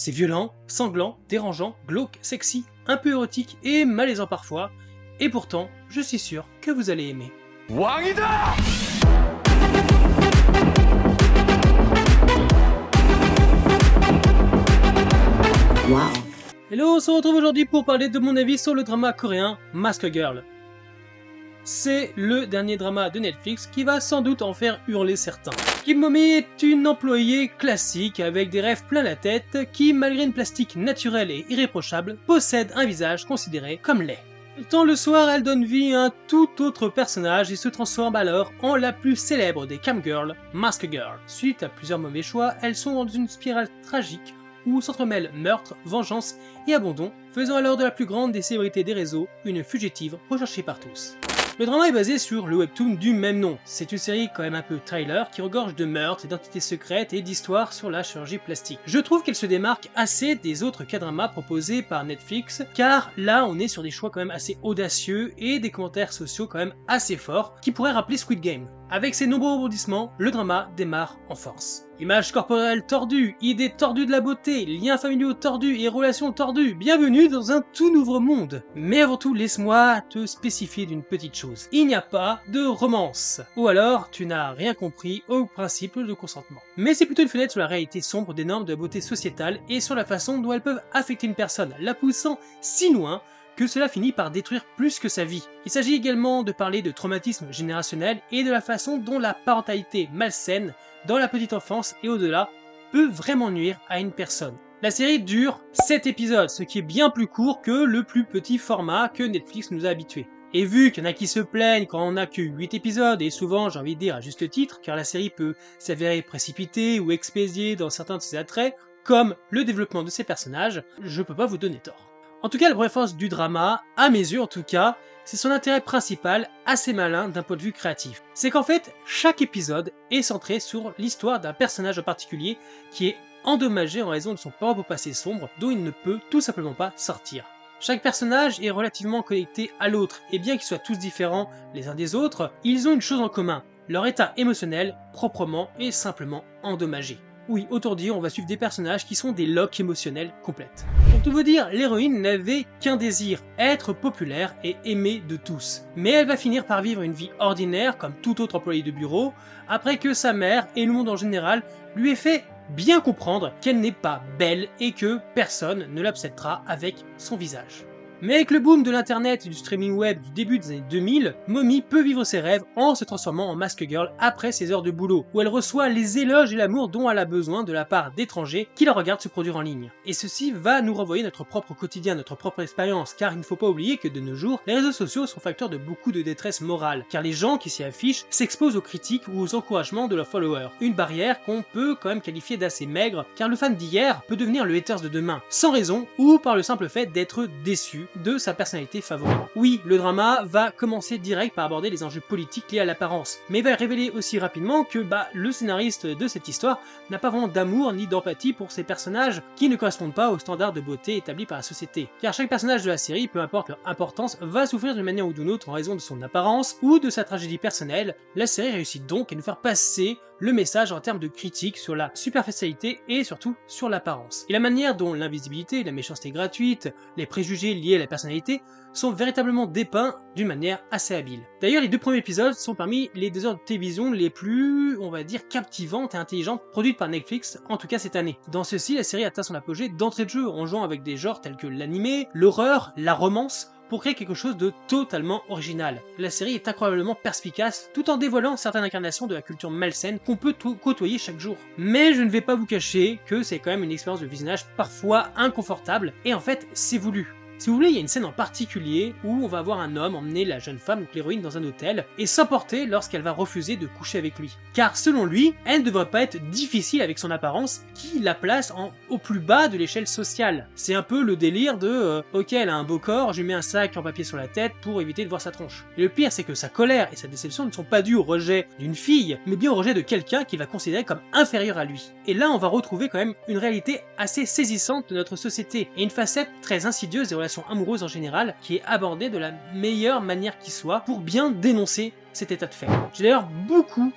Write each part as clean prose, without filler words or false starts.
C'est violent, sanglant, dérangeant, glauque, sexy, un peu érotique et malaisant parfois, et pourtant, je suis sûr que vous allez aimer. 왕이다! Wow. Hello, on se retrouve aujourd'hui pour parler de mon avis sur le drama coréen Mask Girl. C'est le dernier drama de Netflix qui va sans doute en faire hurler certains. Kim Momi est une employée classique avec des rêves plein la tête qui, malgré une plastique naturelle et irréprochable, possède un visage considéré comme laid. Pourtant le soir, elle donne vie à un tout autre personnage et se transforme alors en la plus célèbre des camgirls, Mask Girl. Suite à plusieurs mauvais choix, elles sont dans une spirale tragique où s'entremêlent meurtre, vengeance et abandon, faisant alors de la plus grande des célébrités des réseaux une fugitive recherchée par tous. Le drama est basé sur le webtoon du même nom. C'est une série quand même un peu trailer qui regorge de meurtres, d'identités secrètes et d'histoires sur la chirurgie plastique. Je trouve qu'elle se démarque assez des autres K-dramas proposés par Netflix, car là on est sur des choix quand même assez audacieux et des commentaires sociaux quand même assez forts qui pourraient rappeler Squid Game. Avec ses nombreux rebondissements, le drama démarre en force. Images corporelles tordues, idées tordues de la beauté, liens familiaux tordus et relations tordues, bienvenue dans un tout nouveau monde. Mais avant tout, laisse-moi te spécifier d'une petite chose. Il n'y a pas de romance. Ou alors, tu n'as rien compris au principe de consentement. Mais c'est plutôt une fenêtre sur la réalité sombre des normes de la beauté sociétale et sur la façon dont elles peuvent affecter une personne, la poussant si loin que cela finit par détruire plus que sa vie. Il s'agit également de parler de traumatisme générationnel et de la façon dont la parentalité malsaine dans la petite enfance et au-delà peut vraiment nuire à une personne. La série dure 7 épisodes, ce qui est bien plus court que le plus petit format que Netflix nous a habitués. Et vu qu'il y en a qui se plaignent quand on n'a que 8 épisodes, et souvent j'ai envie de dire à juste titre, car la série peut s'avérer précipitée ou expédiée dans certains de ses attraits, comme le développement de ses personnages, je peux pas vous donner tort. En tout cas, la vraie force du drama, à mes yeux en tout cas, c'est son intérêt principal, assez malin d'un point de vue créatif. C'est qu'en fait, chaque épisode est centré sur l'histoire d'un personnage en particulier qui est endommagé en raison de son propre passé sombre, dont il ne peut tout simplement pas sortir. Chaque personnage est relativement connecté à l'autre, et bien qu'ils soient tous différents les uns des autres, ils ont une chose en commun, leur état émotionnel proprement et simplement endommagé. Oui, autant dire, on va suivre des personnages qui sont des loques émotionnelles complètes. Pour tout vous dire, l'héroïne n'avait qu'un désir, être populaire et aimée de tous. Mais elle va finir par vivre une vie ordinaire, comme tout autre employé de bureau, après que sa mère et le monde en général lui aient fait bien comprendre qu'elle n'est pas belle et que personne ne l'obsédera avec son visage. Mais avec le boom de l'internet et du streaming web du début des années 2000, Momi peut vivre ses rêves en se transformant en Mask Girl après ses heures de boulot, où elle reçoit les éloges et l'amour dont elle a besoin de la part d'étrangers qui la regardent se produire en ligne. Et ceci va nous renvoyer notre propre quotidien, notre propre expérience, car il ne faut pas oublier que de nos jours, les réseaux sociaux sont facteurs de beaucoup de détresse morale, car les gens qui s'y affichent s'exposent aux critiques ou aux encouragements de leurs followers. Une barrière qu'on peut quand même qualifier d'assez maigre, car le fan d'hier peut devenir le haters de demain, sans raison ou par le simple fait d'être déçu de sa personnalité favorite. Oui, le drama va commencer direct par aborder les enjeux politiques liés à l'apparence, mais va révéler aussi rapidement que le scénariste de cette histoire n'a pas vraiment d'amour ni d'empathie pour ces personnages qui ne correspondent pas aux standards de beauté établis par la société. Car chaque personnage de la série, peu importe leur importance, va souffrir d'une manière ou d'une autre en raison de son apparence ou de sa tragédie personnelle. La série réussit donc à nous faire passer le message en termes de critique sur la superficialité et surtout sur l'apparence. Et la manière dont l'invisibilité, la méchanceté gratuite, les préjugés liés à la personnalité sont véritablement dépeints d'une manière assez habile. D'ailleurs, les 2 premiers épisodes sont parmi les 2 heures de télévision les plus, on va dire, captivantes et intelligentes produites par Netflix, en tout cas cette année. Dans ceci, la série atteint son apogée d'entrée de jeu en jouant avec des genres tels que l'animé, l'horreur, la romance, pour créer quelque chose de totalement original. La série est incroyablement perspicace, tout en dévoilant certaines incarnations de la culture malsaine qu'on peut côtoyer chaque jour. Mais je ne vais pas vous cacher que c'est quand même une expérience de visionnage parfois inconfortable, et en fait, c'est voulu. Si vous voulez, il y a une scène en particulier où on va voir un homme emmener la jeune femme, donc l'héroïne, dans un hôtel et s'emporter lorsqu'elle va refuser de coucher avec lui. Car selon lui, elle ne devrait pas être difficile avec son apparence qui la place au plus bas de l'échelle sociale. C'est un peu le délire de ok, elle a un beau corps, je lui mets un sac en papier sur la tête pour éviter de voir sa tronche. Et le pire, c'est que sa colère et sa déception ne sont pas dues au rejet d'une fille, mais bien au rejet de quelqu'un qu'il va considérer comme inférieur à lui. Et là, on va retrouver quand même une réalité assez saisissante de notre société et une facette très insidieuse des relations amoureuse en général, qui est abordée de la meilleure manière qui soit pour bien dénoncer cet état de fait. J'ai d'ailleurs beaucoup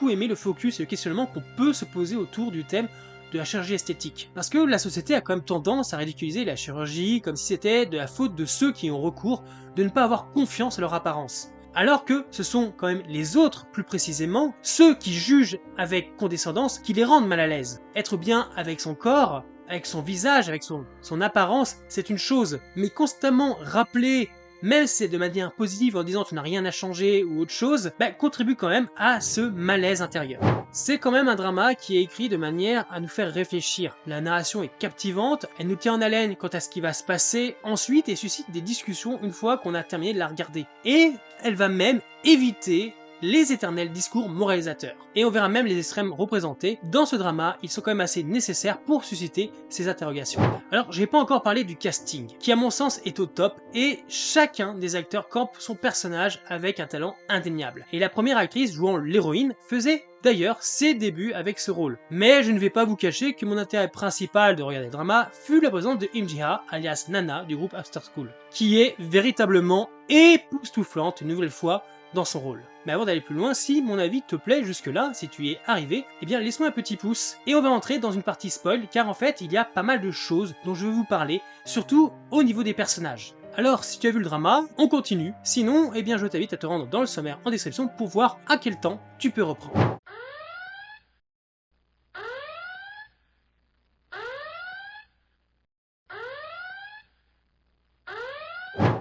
aimé le focus et le questionnement qu'on peut se poser autour du thème de la chirurgie esthétique. Parce que la société a quand même tendance à ridiculiser la chirurgie comme si c'était de la faute de ceux qui ont recours de ne pas avoir confiance à leur apparence. Alors que ce sont quand même les autres, plus précisément, ceux qui jugent avec condescendance, qui les rendent mal à l'aise. Être bien avec son corps, avec son visage, avec son apparence, c'est une chose, mais constamment rappeler, même si c'est de manière positive en disant tu n'as rien à changer ou autre chose, contribue quand même à ce malaise intérieur. C'est quand même un drama qui est écrit de manière à nous faire réfléchir. La narration est captivante, elle nous tient en haleine quant à ce qui va se passer ensuite et suscite des discussions une fois qu'on a terminé de la regarder. Et elle va même éviter les éternels discours moralisateurs. Et on verra même les extrêmes représentés. Dans ce drama, ils sont quand même assez nécessaires pour susciter ces interrogations. Alors, j'ai pas encore parlé du casting, qui à mon sens est au top, et chacun des acteurs campe son personnage avec un talent indéniable. Et la première actrice jouant l'héroïne faisait d'ailleurs ses débuts avec ce rôle. Mais je ne vais pas vous cacher que mon intérêt principal de regarder le drama fut la présence de Im Ji-ha, alias Nana du groupe After School, qui est véritablement époustouflante une nouvelle fois dans son rôle. Mais avant d'aller plus loin, si mon avis te plaît jusque-là, si tu y es arrivé, eh bien laisse-moi un petit pouce. Et on va entrer dans une partie spoil, car en fait, il y a pas mal de choses dont je vais vous parler, surtout au niveau des personnages. Alors, si tu as vu le drama, on continue. Sinon, eh bien je t'invite à te rendre dans le sommaire en description pour voir à quel temps tu peux reprendre.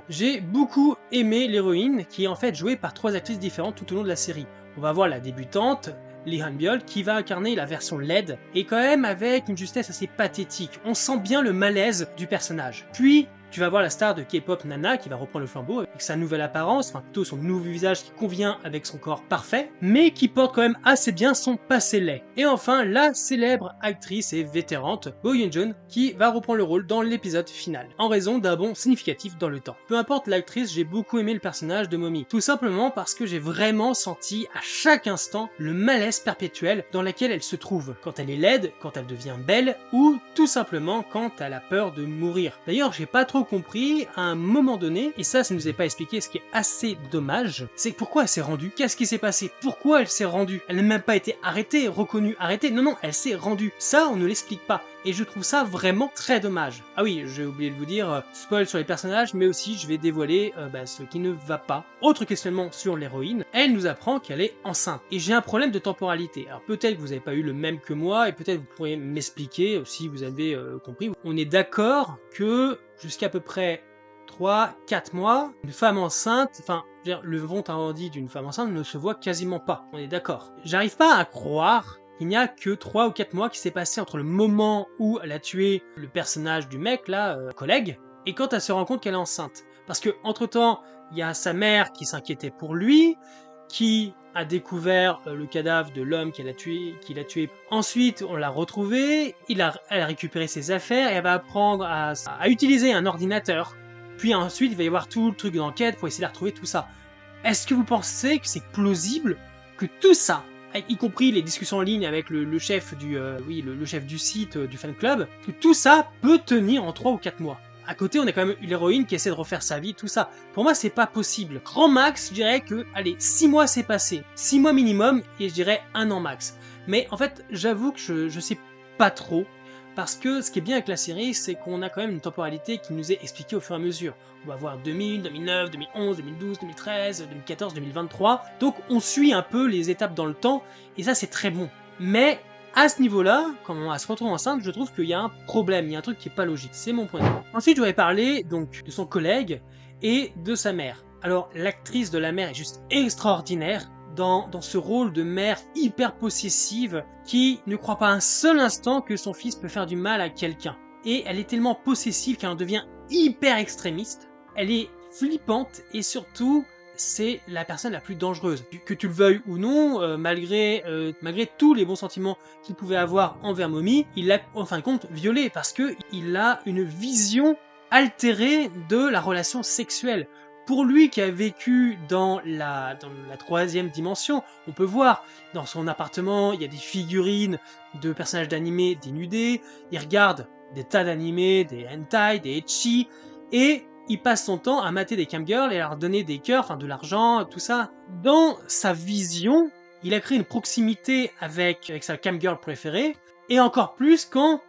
J'ai beaucoup aimé l'héroïne, qui est en fait jouée par 3 actrices différentes tout au long de la série. On va voir la débutante, Lee Han-byul, qui va incarner la version LED, et quand même avec une justesse assez pathétique. On sent bien le malaise du personnage. Puis, tu vas voir la star de K-pop Nana qui va reprendre le flambeau avec sa nouvelle apparence, enfin plutôt son nouveau visage qui convient avec son corps parfait, mais qui porte quand même assez bien son passé laid. Et enfin, la célèbre actrice et vétérante Go Yoon-jun qui va reprendre le rôle dans l'épisode final, en raison d'un bond significatif dans le temps. Peu importe l'actrice, j'ai beaucoup aimé le personnage de Mommy, tout simplement parce que j'ai vraiment senti à chaque instant le malaise perpétuel dans lequel elle se trouve, quand elle est laide, quand elle devient belle, ou tout simplement quand elle a peur de mourir. D'ailleurs, j'ai pas trop compris à un moment donné, et ça nous est pas expliqué, ce qui est assez dommage, c'est pourquoi elle s'est rendue, qu'est-ce qui s'est passé, pourquoi elle s'est rendue, elle n'a même pas été arrêtée, reconnue, arrêtée, non, elle s'est rendue, ça on ne l'explique pas, et je trouve ça vraiment très dommage. Ah oui, j'ai oublié de vous dire, spoil sur les personnages, mais aussi je vais dévoiler ce qui ne va pas. Autre questionnement sur l'héroïne, elle nous apprend qu'elle est enceinte, et j'ai un problème de temporalité, alors peut-être que vous n'avez pas eu le même que moi, et peut-être vous pourriez m'expliquer si vous avez compris. On est d'accord que jusqu'à peu près 3-4 mois, une femme enceinte, enfin, le ventre arrondi d'une femme enceinte ne se voit quasiment pas, on est d'accord. J'arrive pas à croire qu'il n'y a que 3 ou 4 mois qui s'est passé entre le moment où elle a tué le personnage du mec, là, collègue, et quand elle se rend compte qu'elle est enceinte. Parce que, entre-temps, il y a sa mère qui s'inquiétait pour lui, qui a découvert le cadavre de l'homme qu'il a tué. Ensuite, on l'a retrouvé, elle a récupéré ses affaires, et elle va apprendre à utiliser un ordinateur. Puis ensuite, il va y avoir tout le truc d'enquête pour essayer de retrouver tout ça. Est-ce que vous pensez que c'est plausible que tout ça, y compris les discussions en ligne avec le chef le chef du site du fan club, que tout ça peut tenir en 3 ou 4 mois? À côté, on a quand même l'héroïne qui essaie de refaire sa vie, tout ça. Pour moi, c'est pas possible. Grand max, je dirais que, allez, 6 mois c'est passé. 6 mois minimum, et je dirais 1 an max. Mais en fait, j'avoue que je sais pas trop, parce que ce qui est bien avec la série, c'est qu'on a quand même une temporalité qui nous est expliquée au fur et à mesure. On va voir 2000, 2009, 2011, 2012, 2013, 2014, 2023. Donc on suit un peu les étapes dans le temps, et ça c'est très bon. Mais à ce niveau-là, quand elle se retrouve enceinte, je trouve qu'il y a un problème, il y a un truc qui est pas logique, c'est mon point de vue. Ensuite, je voudrais parler donc de son collègue et de sa mère. Alors, l'actrice de la mère est juste extraordinaire dans ce rôle de mère hyper possessive qui ne croit pas un seul instant que son fils peut faire du mal à quelqu'un. Et elle est tellement possessive qu'elle en devient hyper extrémiste. Elle est flippante et surtout, c'est la personne la plus dangereuse. Que tu le veuilles ou non, malgré tous les bons sentiments qu'il pouvait avoir envers Mommy, il l'a en fin de compte violée parce que il a une vision altérée de la relation sexuelle. Pour lui qui a vécu dans la 3e dimension, on peut voir dans son appartement, il y a des figurines de personnages d'animés dénudés, il regarde des tas d'animés, des hentai, des ecchi, et il passe son temps à mater des camgirls et à leur donner des cœurs, enfin de l'argent, tout ça. Dans sa vision, il a créé une proximité avec sa camgirl préférée, Et encore plus quand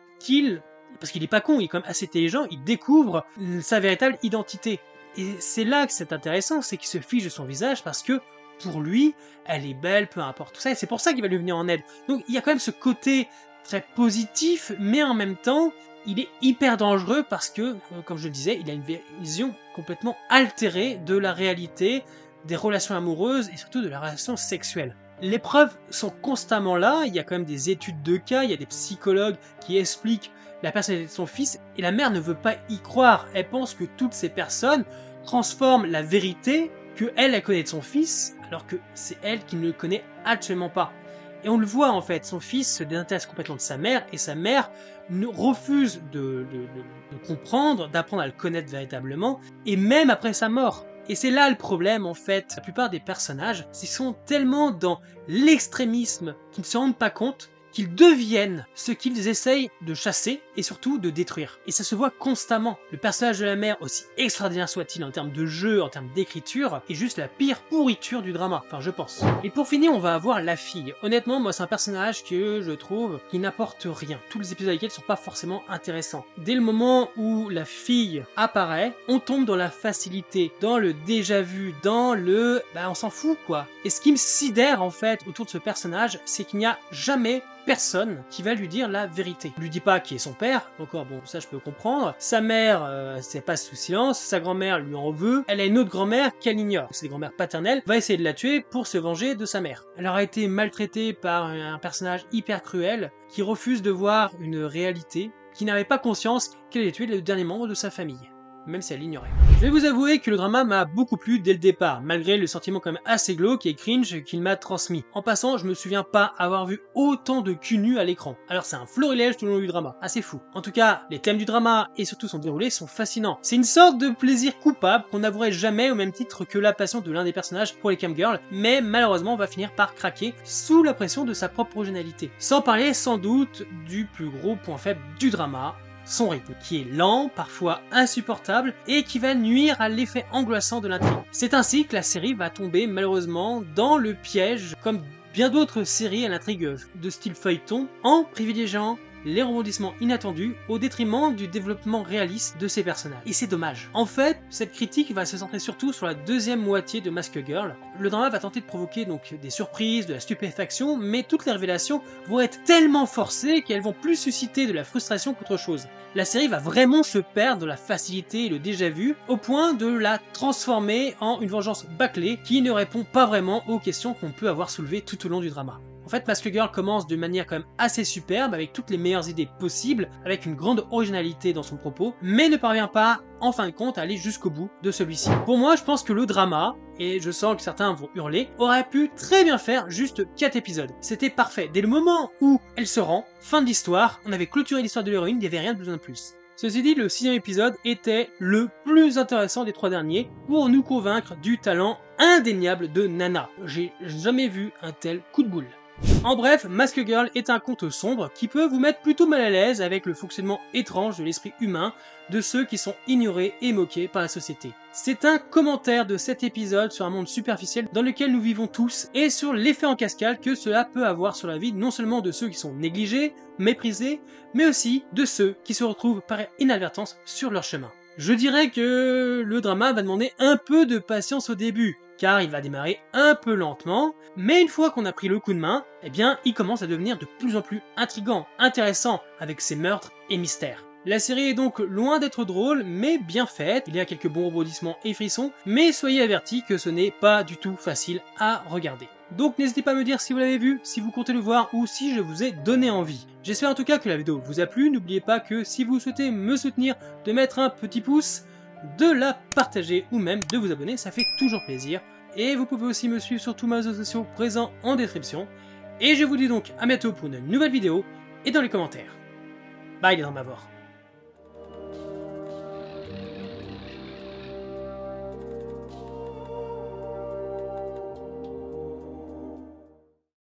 parce qu'il est pas con, il est quand même assez intelligent, il découvre sa véritable identité. Et c'est là que c'est intéressant, c'est qu'il se fiche de son visage parce que pour lui, elle est belle, peu importe tout ça, et c'est pour ça qu'il va lui venir en aide. Donc il y a quand même ce côté très positif, mais en même temps, il est hyper dangereux parce que, comme je le disais, il a une vision complètement altérée de la réalité, des relations amoureuses et surtout de la relation sexuelle. Les preuves sont constamment là, il y a quand même des études de cas, il y a des psychologues qui expliquent la personnalité de son fils, et la mère ne veut pas y croire. Elle pense que toutes ces personnes transforment la vérité que elle connaît de son fils, alors que c'est elle qui ne le connaît absolument pas. Et on le voit en fait, son fils se désintéresse complètement de sa mère, et sa mère refuse de comprendre, d'apprendre à le connaître véritablement, et même après sa mort. Et c'est là le problème en fait, la plupart des personnages, ils sont tellement dans l'extrémisme qu'ils ne se rendent pas compte qu'ils deviennent ce qu'ils essayent de chasser et surtout de détruire. Et ça se voit constamment. Le personnage de la mère, aussi extraordinaire soit-il en termes de jeu, en termes d'écriture, est juste la pire pourriture du drama, enfin je pense. Et pour finir, on va avoir la fille. Honnêtement, moi c'est un personnage que je trouve qui n'apporte rien. Tous les épisodes avec elle sont pas forcément intéressants. Dès le moment où la fille apparaît, on tombe dans la facilité, dans le déjà vu, dans le on s'en fout quoi. Et ce qui me sidère en fait autour de ce personnage, c'est qu'il n'y a jamais personne qui va lui dire la vérité. Il lui dit pas qui est son père, encore bon, ça je peux comprendre. Sa mère, c'est passe sous silence, sa grand-mère lui en veut, elle a une autre grand-mère qu'elle ignore, c'est grand-mère paternelle, va essayer de la tuer pour se venger de sa mère. Elle aura été maltraitée par un personnage hyper cruel, qui refuse de voir une réalité, qui n'avait pas conscience qu'elle allait tuer le dernier membre de sa famille, même si elle l'ignorait. Je vais vous avouer que le drama m'a beaucoup plu dès le départ, malgré le sentiment quand même assez glauque et cringe qu'il m'a transmis. En passant, je me souviens pas avoir vu autant de cul nu à l'écran. Alors c'est un florilège tout le long du drama, assez fou. En tout cas, les thèmes du drama et surtout son déroulé sont fascinants. C'est une sorte de plaisir coupable qu'on n'avouerait jamais au même titre que la passion de l'un des personnages pour les camgirls, mais malheureusement on va finir par craquer sous la pression de sa propre originalité. Sans parler sans doute du plus gros point faible du drama, son rythme, qui est lent, parfois insupportable, et qui va nuire à l'effet angoissant de l'intrigue. C'est ainsi que la série va tomber malheureusement dans le piège, comme bien d'autres séries à l'intrigue de style feuilleton, en privilégiant les rebondissements inattendus au détriment du développement réaliste de ces personnages. Et c'est dommage. En fait, cette critique va se centrer surtout sur la deuxième moitié de Mask Girl. Le drama va tenter de provoquer donc des surprises, de la stupéfaction, mais toutes les révélations vont être tellement forcées qu'elles vont plus susciter de la frustration qu'autre chose. La série va vraiment se perdre dans la facilité et le déjà-vu, au point de la transformer en une vengeance bâclée qui ne répond pas vraiment aux questions qu'on peut avoir soulevées tout au long du drama. En fait, Mask Girl commence de manière quand même assez superbe, avec toutes les meilleures idées possibles, avec une grande originalité dans son propos, mais ne parvient pas, en fin de compte, à aller jusqu'au bout de celui-ci. Pour moi, je pense que le drama, et je sens que certains vont hurler, aurait pu très bien faire juste 4 épisodes. C'était parfait. Dès le moment où elle se rend, fin de l'histoire, on avait clôturé l'histoire de l'héroïne, il n'y avait rien de besoin de plus. Ceci dit, le 6e épisode était le plus intéressant des 3 derniers pour nous convaincre du talent indéniable de Nana. J'ai jamais vu un tel coup de boule. En bref, Mask Girl est un conte sombre qui peut vous mettre plutôt mal à l'aise avec le fonctionnement étrange de l'esprit humain de ceux qui sont ignorés et moqués par la société. C'est un commentaire de cet épisode sur un monde superficiel dans lequel nous vivons tous et sur l'effet en cascade que cela peut avoir sur la vie non seulement de ceux qui sont négligés, méprisés, mais aussi de ceux qui se retrouvent par inadvertance sur leur chemin. Je dirais que le drama va demander un peu de patience au début, car il va démarrer un peu lentement, mais une fois qu'on a pris le coup de main, eh bien, il commence à devenir de plus en plus intriguant, intéressant, avec ses meurtres et mystères. La série est donc loin d'être drôle, mais bien faite, il y a quelques bons rebondissements et frissons, mais soyez avertis que ce n'est pas du tout facile à regarder. Donc n'hésitez pas à me dire si vous l'avez vu, si vous comptez le voir ou si je vous ai donné envie. J'espère en tout cas que la vidéo vous a plu, n'oubliez pas que si vous souhaitez me soutenir, de mettre un petit pouce, de la partager ou même de vous abonner, ça fait toujours plaisir. Et vous pouvez aussi me suivre sur tous mes réseaux sociaux présents en description. Et je vous dis donc à bientôt pour une nouvelle vidéo et dans les commentaires. Bye les Drama Vor.